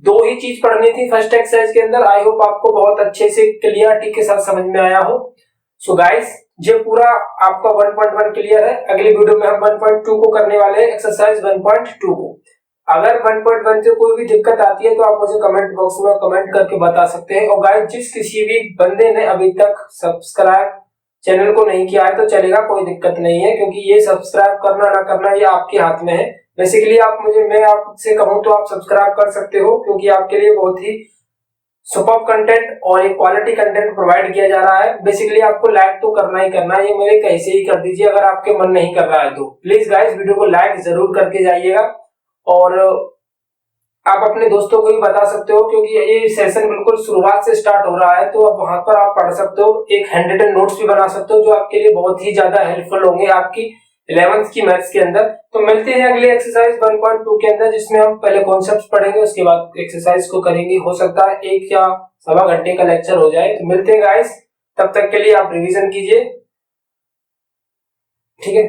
2 ही चीज पढ़नी थी फर्स्ट एक्सरसाइज के अंदर। आई होप आपको बहुत अच्छे से क्लियरिटी के साथ समझ में आया हो। सो गाइस ये पूरा आपका 1.1 क्लियर है। अगली वीडियो में हम 1.2 को करने वाले हैं, एक्सरसाइज 1.2 को। अगर 1.1 से कोई भी दिक्कत आती है तो आप मुझे कमेंट बॉक्स में कमेंट करके बता सकते हैं। और गाइस जिस किसी भी बंदे ने अभी तक सब्सक्राइब चैनल को नहीं किया है तो चलेगा, कोई दिक्कत नहीं है, क्योंकि ये सब्सक्राइब करना ना करना ये आपके हाथ में है। बेसिकली मैं आपसे कहूं तो आप सब्सक्राइब कर सकते हो, क्योंकि आपके लिए बहुत ही सुपर कंटेंट और एक क्वालिटी कंटेंट प्रोवाइड किया जा रहा है। बेसिकली आपको लाइक तो करना ही करना है, ये मेरे कैसे ही कर दीजिए अगर आपके मन नहीं कर रहा है तो। प्लीज गाइस वीडियो को लाइक जरूर करके जाइएगा, और आप अपने दोस्तों को भी बता सकते हो, क्योंकि ये सेशन बिल्कुल शुरुआत से स्टार्ट हो रहा है, तो अब वहां पर आप पढ़ सकते हो। एक हैंड रिटन नोट्स भी बना सकते हो जो आपके लिए बहुत ही ज्यादा हेल्पफुल होंगे आपकी 11th की मैथ्स के अंदर। तो मिलते हैं अगले एक्सरसाइज 1.2 के अंदर, जिसमें हम पहले कॉन्सेप्ट पढ़ेंगे, उसके बाद एक्सरसाइज को करेंगे। हो सकता है 1 या सवा घंटे का लेक्चर हो जाए। तो मिलते हैं गाइस, तब तक के लिए आप रिवीजन कीजिए, ठीक है।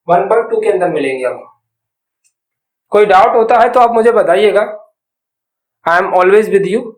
1.2 के अंदर मिलेंगे हम। कोई डाउट होता है तो आप मुझे बताइएगा, I am always with you.